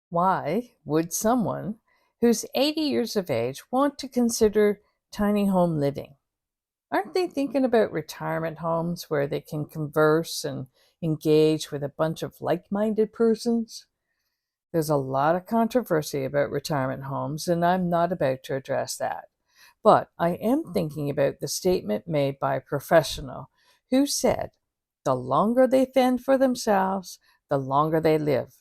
Why would someone who's 80 years of age want to consider tiny home living? Aren't they thinking about retirement homes where they can converse and engage with a bunch of like minded persons? There's a lot of controversy about retirement homes, and I'm not about to address that. But I am thinking about the statement made by a professional who said, the longer they fend for themselves, the longer they live.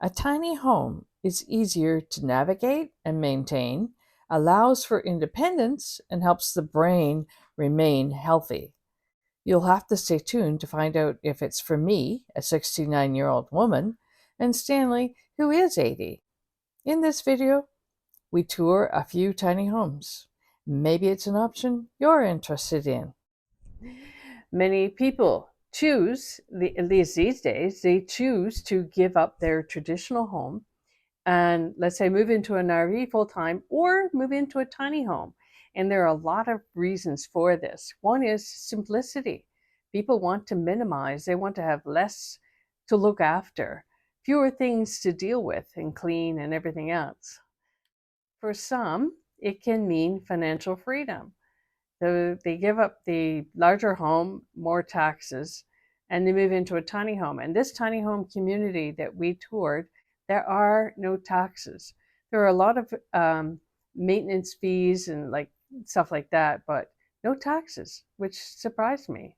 A tiny home is easier to navigate and maintain, allows for independence, and helps the brain remain healthy. You'll have to stay tuned to find out if it's for me, a 69-year-old woman, and Stanley, who is 80. In this video, we tour a few tiny homes. Maybe it's an option you're interested in. Many people choose, at least these days, they choose to give up their traditional home and, let's say, move into an RV full time or move into a tiny home. And there are a lot of reasons for this. One is simplicity. People want to minimize, they want to have less to look after, fewer things to deal with and clean and everything else. For some, it can mean financial freedom. So they give up the larger home, more taxes, and they move into a tiny home. And this tiny home community that we toured, there are no taxes. There are a lot of maintenance fees and like stuff like that, but no taxes, which surprised me.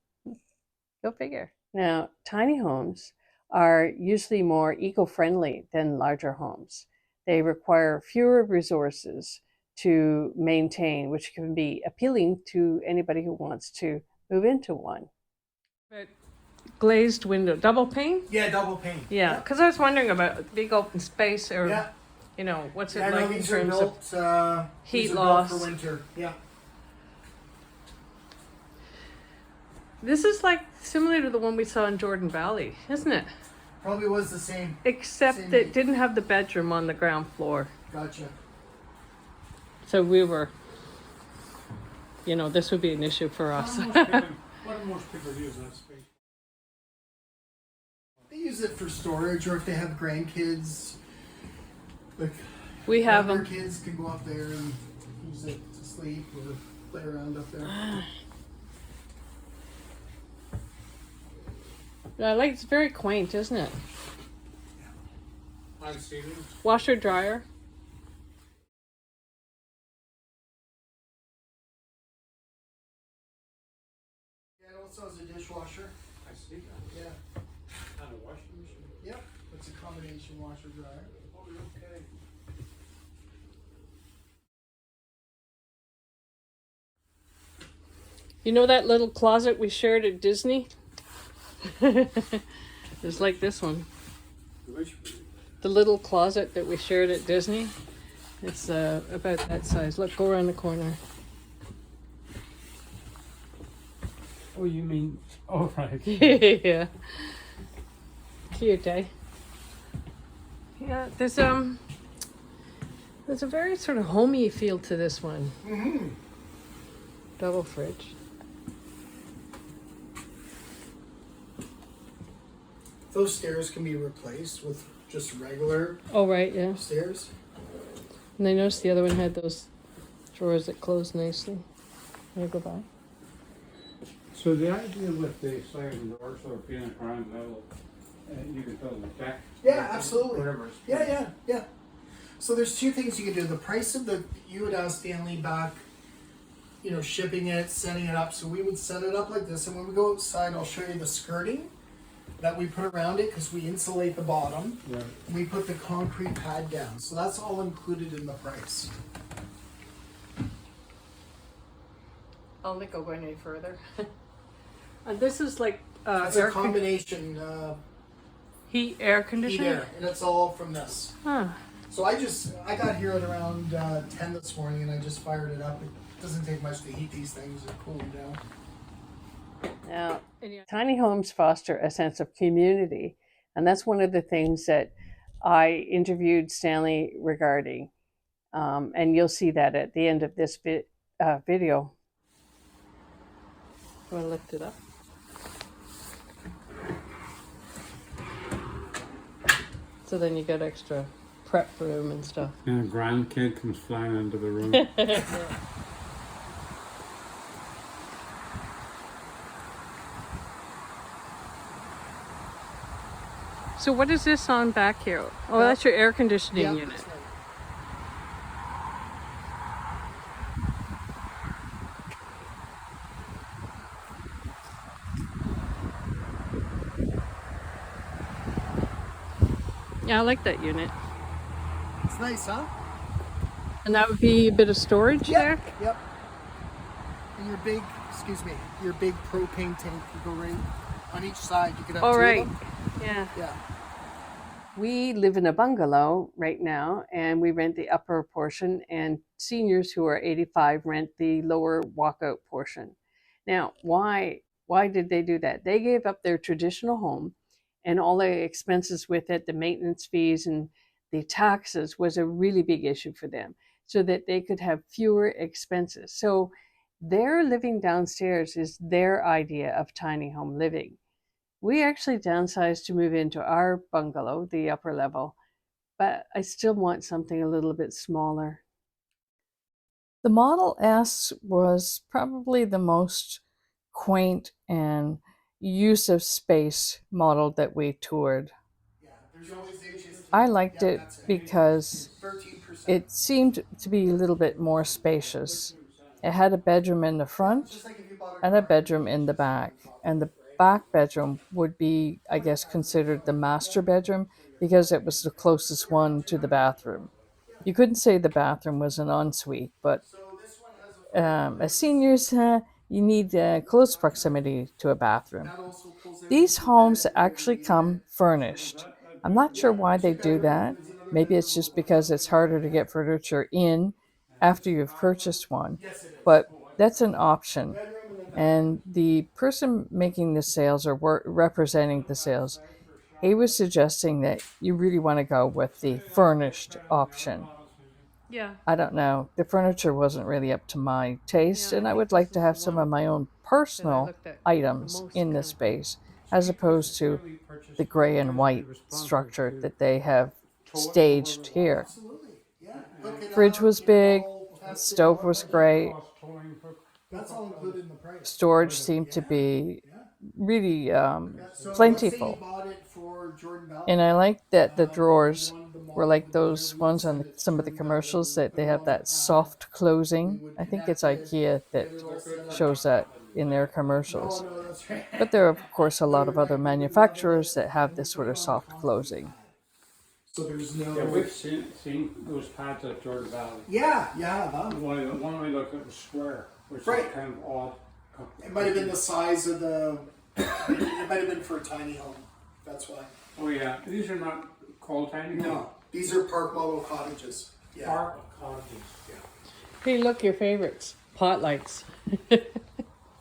Go figure. Now, tiny homes are usually more eco-friendly than larger homes. They require fewer resources to maintain, which can be appealing to anybody who wants to move into one. But glazed window, double pane? Yeah, double pane. Yeah, because I was wondering about big open space or, Yeah. you know, what's it Yeah, like no, in these are terms built, of heat these are loss? built for winter. Yeah. This is like similar to the one we saw in Jordan Valley, isn't it? Probably was the same. Except Same. it didn't have the bedroom on the ground floor. Gotcha. So we were, you know, this would be an issue for us. What do most people use that space? They use it for storage, or if they have grandkids, like We have younger them. kids can go up there and use it to sleep or play around up there. I like it's very quaint, isn't it? I've seen it. Washer dryer. Yeah, it also has a dishwasher. I see that. Yeah. And a washing machine. Yep. It's a combination washer dryer. Oh, okay. You know that little closet we shared at Disney? It's like this one. Which, The little closet that we shared at Disney. It's about that size. Look, go around the corner. oh, you mean, oh, right. Yeah. Cute, eh? Yeah, there's a very sort of homey feel to this one. Mm-hmm. Double fridge. Those stairs can be replaced with just regular Oh, right, yeah. stairs. And I noticed the other one had those drawers that close nicely. Can I go by? So the idea with the sliding doors or being at ground level, you can fill the deck. Yeah, absolutely. Whatever. Yeah. So there's two things you can do. The price of you would ask Stanley back, you know, shipping it, setting it up. So we would set it up like this, and when we go outside, I'll show you the skirting that we put around it because we insulate the bottom. Right. We put the concrete pad down. So that's all included in the price. I don't think I'll go any further. And this is like It's a combination air heat conditioning? air, and it's all from this. Huh. So I got here at around 10 this morning, and I just fired it up. It doesn't take much to heat these things or cool them down. Now, tiny homes foster a sense of community, and that's one of the things that I interviewed Stanley regarding, and you'll see that at the end of this video. Want to lift it up? So then you got extra prep room and stuff. And a grandkid comes flying into the room. So what is this on back here? Oh, that's your air conditioning Yeah, unit. that's right. Yeah, I like that unit. It's nice, huh? And that would be a bit of storage there? Yep. And your big, excuse me, your big propane tank could go right on each side. You could have All two right. of them. Yeah. Yeah. We live in a bungalow right now and we rent the upper portion, and seniors who are 85 rent the lower walkout portion. Now, why did they do that? They gave up their traditional home and all the expenses with it, the maintenance fees and the taxes was a really big issue for them so that they could have fewer expenses. So their living downstairs is their idea of tiny home living. We actually downsized to move into our bungalow, the upper level, but I still want something a little bit smaller. The Model S was probably the most quaint and use of space model that we toured. Yeah. There's always inches. I liked Yeah, it that's it. because 13%. it seemed to be a little bit more spacious. It had a bedroom in the front Just like if you bought a and a car, bedroom in the inches on back. top of And the it, right? back bedroom would be, I guess, considered the master bedroom because it was the closest one to the bathroom. You couldn't say the bathroom was an ensuite, but So this one has a as fireplace. seniors, you need close proximity to a bathroom. That also pulls out These into the bed homes if you ever actually need it. come furnished. I'm not sure why they Two do bedroom. that. There's another Maybe it's bedroom just above that because that it's we don't harder even to have. get furniture in after you've purchased one, Yes, it is. but that's an option. Bedroom and then bathroom. And the person making the sales or representing the sales, he was suggesting that you really want to go with the furnished option. Yeah. I don't know. The furniture wasn't really up to my taste, Yeah, I and I think would this like to is the have some of one my own that I personal looked at the items most in the kind of. space, So as you purchased, opposed to Stanley purchased the for you gray and guys, or are you white responsible structure to that they have tow it over staged the water? here. Absolutely. Yeah. Hook it Fridge up, was get it big, all tested. stove What, was what does that great, cost towing hook? That's all included in the price. storage seemed to Yeah. be Yeah. really Yeah. So let's say you plentiful. bought it for Jordan And Valley, I liked that the and you drawers wanted the were model to like go there. those We would ones on send it to some of the Jordan Valley. We commercials would that put they it have on the that pad. soft We closing. would I think it's connect it, IKEA get that it all set up. shows that in their No, commercials. no, that's right. But there are, of course, a No, lot you're of other right. We would level manufacturers it that have and we this put sort it of on the soft concrete closing. pad. So there's no. Yeah, we've seen those pads at Jordan Valley. Yeah, yeah, that. One we looked at was square, which Right. is kind of odd. It might have been the size of the. It might have been for a tiny home. That's why. Oh yeah, these are not called tiny homes. No, these are park model cottages. Yeah. Park cottages. Yeah. Hey, look, your favorites. Pot lights.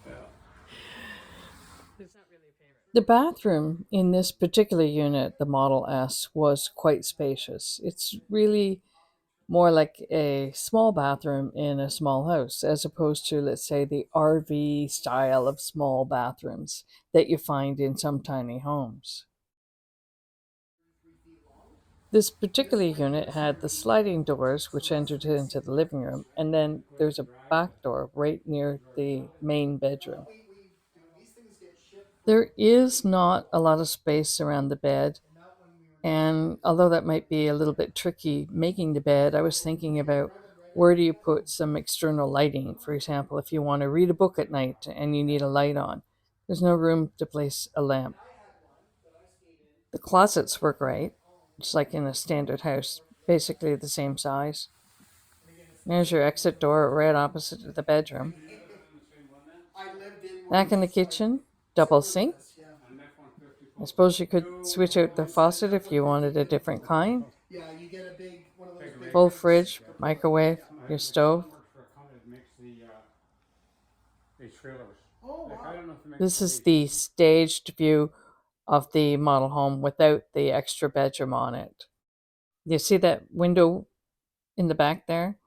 Yeah. The bathroom in this particular unit, the Model S, was quite spacious. It's really more like a small bathroom in a small house, as opposed to, let's say, the RV style of small bathrooms that you find in some tiny homes. This particular unit had the sliding doors, which entered into the living room, and then there's a back door right near the main bedroom. These things get shipped There is not a lot of space around the bed, from that one we were. and although that might be a little bit tricky making the bed, I was thinking about where do you put some external lighting? For example, if you want to read a book at night and you need a light on, there's no room to place a lamp. The closets were great. It's like in a standard house, basically the same size. There's your exit door right opposite the bedroom. I lived in one Back in the just like kitchen, double similar to sink. this. Yeah. I suppose you could switch out the faucet if you wanted a different kind. Yeah, you get a big one of those big Full crates. fridge, microwave, your stove. For a company that makes the trailers. Oh Like, wow. I don't know if they make This the is big- the staged view of the model home without the extra bedroom on it. You see that window in the back there?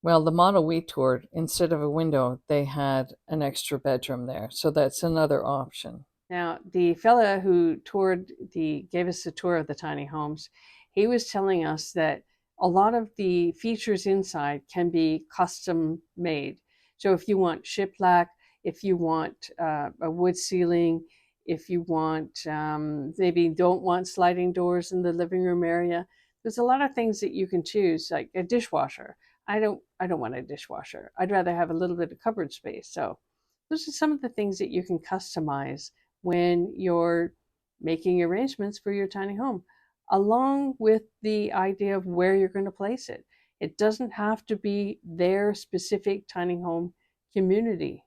Well, the model we toured, instead of a window, they had an extra bedroom there. So that's another option. Now, the fella who gave us a tour of the tiny homes, he was telling us that a lot of the features inside can be custom made. So if you want shiplap, if you want a wood ceiling, if you want maybe don't want sliding doors in the living room area, there's a lot of things that you can choose, like a dishwasher. I don't want a dishwasher. I'd rather have a little bit of cupboard space. So those are some of the things that you can customize when you're making arrangements for your tiny home, along with the idea of where you're going to place it. It doesn't have to be their specific tiny home community.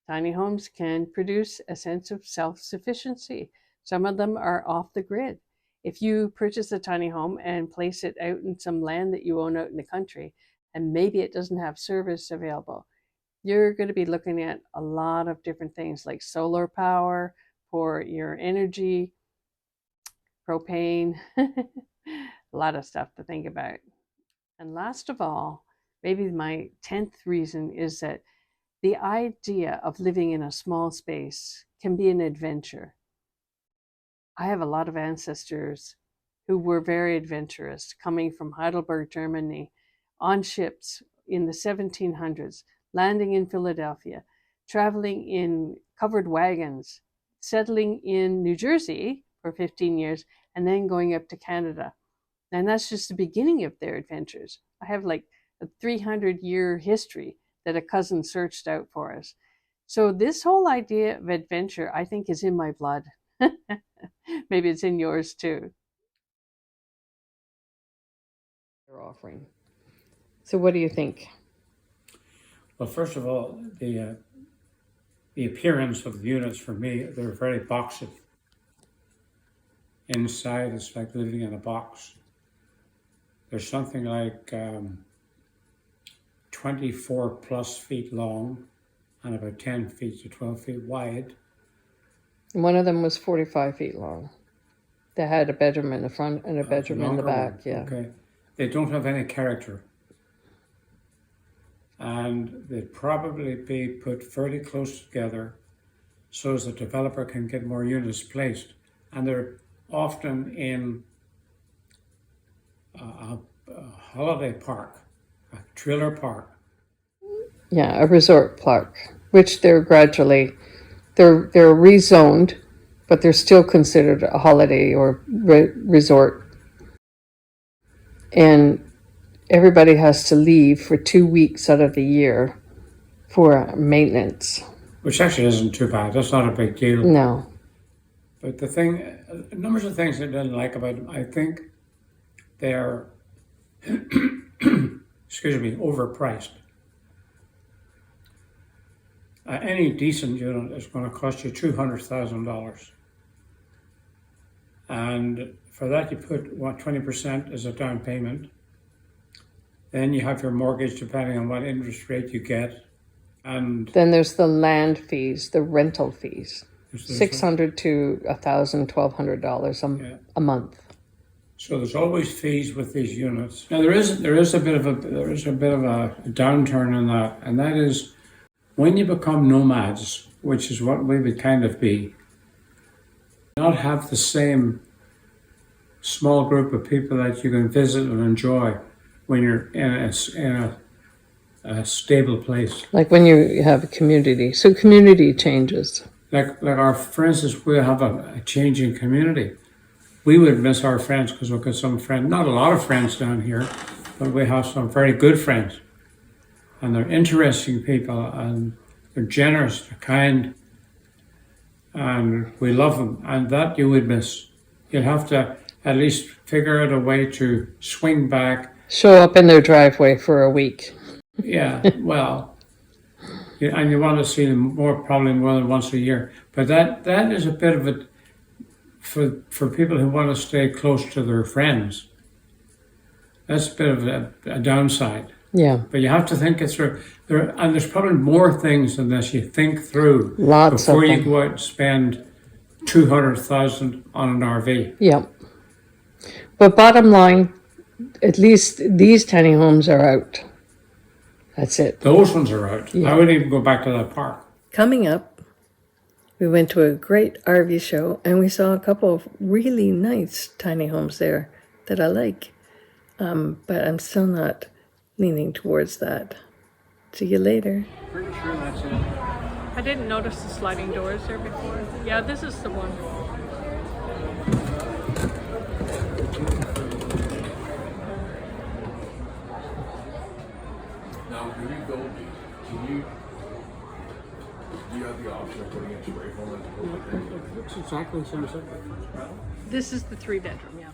Tiny homes can produce a sense of self sufficiency. Some of them are off the grid. If you purchase a tiny home and place it out in some land that you own out in the country, and maybe it doesn't have service available, you're going to be looking at a lot of different things like solar power for your energy, propane, a lot of stuff to think about. And last of all, maybe my 10th reason is that the idea of living in a small space can be an adventure. I have a lot of ancestors who were very adventurous, coming from Heidelberg, Germany, on ships in the 1700s, landing in Philadelphia, traveling in covered wagons, settling in New Jersey for 15 years, and then going up to Canada. And that's just the beginning of their adventures. I have like a 300-year history that a cousin searched out for us. So this whole idea of adventure, I think, is in my blood. Maybe it's in yours too. They're offering. So what do you think? Well, first of all, the appearance of the units for me, they're very boxy. Inside, it's like living in a box. There's something like 24 plus feet long and about 10 feet to 12 feet wide. One of them was 45 feet long. They had a bedroom in the front and a bedroom in the back. Yeah. Okay. They don't have any character. And they'd probably be put fairly close together so as the developer can get more units placed. And they're often in a holiday park, a trailer park. Yeah, a resort park, which they're rezoned, but they're still considered a holiday or resort. And everybody has to leave for 2 weeks out of the year for maintenance. Which actually isn't too bad. That's not a big deal. No. But the thing, numbers of things I didn't like about them, I think they're, excuse me, overpriced. Any decent unit is going to cost you $200,000. And for that, you put 20% as a down payment. Then you have your mortgage depending on what interest rate you get. And then there's the land fees, the rental fees. $600 to $1,000, $1,200 a month. So there's always fees with these units. Now there is a bit of a downturn in that, and that is when you become nomads, which is what we would kind of be. Not have the same small group of people that you can visit and enjoy when you're in a stable place. Like when you have a community. So community changes. Like for instance, we have a changing community. We would miss our friends because we've got some friends, not a lot of friends down here, but we have some very good friends. And they're interesting people, and they're generous, they're kind, and we love them. And that you would miss. You'd have to at least figure out a way to swing back. Show up in their driveway for a week. Yeah, well, and you want to see them probably more than once a year. But that is a bit of it for people who want to stay close to their friends. That's a bit of a downside. Yeah. But you have to think it through. And there's probably more things than this you think through before you go out and spend $200,000 on an RV. Yeah. But bottom line, at least these tiny homes are out. That's it. Those ones are out. Yeah. I wouldn't even go back to that park. Coming up, We went to a great RV show and we saw a couple of really nice tiny homes there that I like. But I'm still not leaning towards that. See you later. Pretty sure that's it. I didn't notice the sliding doors there before. Yeah, this is the one. Now, when you build these, do you have the option of putting a spray foam into It looks exactly the same as that. This is the 3-bedroom, yeah.